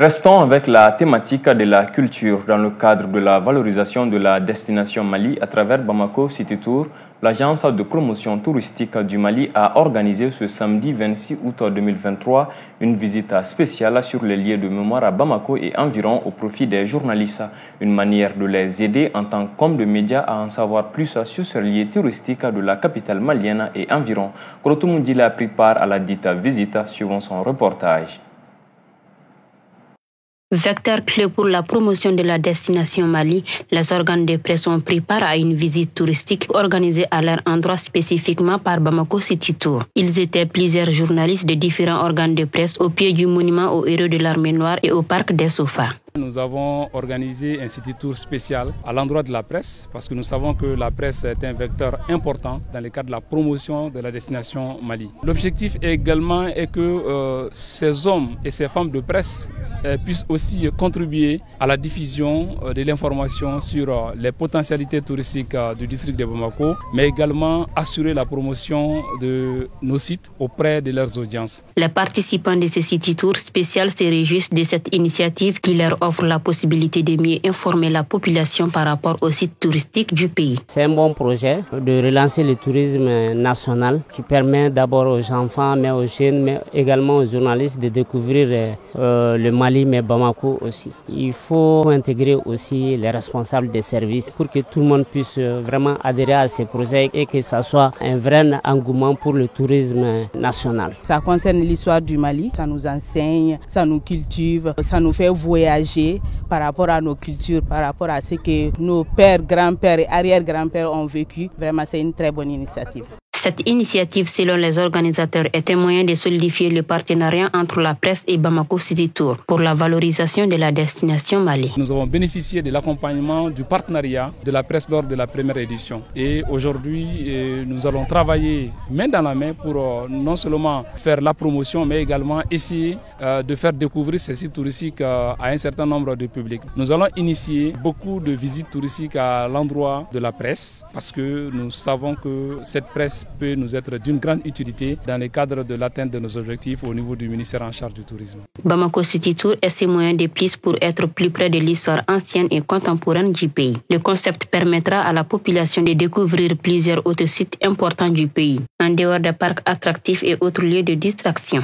Restons avec la thématique de la culture. Dans le cadre de la valorisation de la destination Mali à travers Bamako City Tour, l'agence de promotion touristique du Mali a organisé ce samedi 26 août 2023 une visite spéciale sur les lieux de mémoire à Bamako et environ au profit des journalistes. Une manière de les aider en tant qu'hommes de médias à en savoir plus sur ces lieux touristiques de la capitale malienne et environ. Korotoumundila a pris part à la dite visite suivant son reportage. Vecteur clé pour la promotion de la destination Mali, les organes de presse ont pris part à une visite touristique organisée à leur endroit spécifiquement par Bamako City Tour. Ils étaient plusieurs journalistes de différents organes de presse au pied du monument aux héros de l'armée noire et au parc des Sofas. Nous avons organisé un city tour spécial à l'endroit de la presse parce que nous savons que la presse est un vecteur important dans le cadre de la promotion de la destination Mali. L'objectif également est que ces hommes et ces femmes de presse puissent aussi contribuer à la diffusion de l'information sur les potentialités touristiques du district de Bamako, mais également assurer la promotion de nos sites auprès de leurs audiences. Les participants de ce city tour spécial se réjouissent de cette initiative qui leur offre la possibilité de mieux informer la population par rapport aux sites touristiques du pays. C'est un bon projet de relancer le tourisme national qui permet d'abord aux enfants, mais aux jeunes, mais également aux journalistes de découvrir le Mali, mais Bamako aussi. Il faut intégrer aussi les responsables des services pour que tout le monde puisse vraiment adhérer à ces projets et que ça soit un vrai engouement pour le tourisme national. Ça concerne l'histoire du Mali, ça nous enseigne, ça nous cultive, ça nous fait voyager par rapport à nos cultures, par rapport à ce que nos pères, grands-pères et arrière-grands-pères ont vécu. Vraiment, c'est une très bonne initiative. Cette initiative, selon les organisateurs, est un moyen de solidifier le partenariat entre la presse et Bamako City Tour pour la valorisation de la destination Mali. Nous avons bénéficié de l'accompagnement du partenariat de la presse lors de la première édition. Et aujourd'hui, nous allons travailler main dans la main pour non seulement faire la promotion, mais également essayer de faire découvrir ces sites touristiques à un certain nombre de publics. Nous allons initier beaucoup de visites touristiques à l'endroit de la presse parce que nous savons que cette presse peut nous être d'une grande utilité dans le cadre de l'atteinte de nos objectifs au niveau du ministère en charge du tourisme. Bamako City Tour est ce moyen de plus pour être plus près de l'histoire ancienne et contemporaine du pays. Le concept permettra à la population de découvrir plusieurs autres sites importants du pays, en dehors des parcs attractifs et autres lieux de distraction.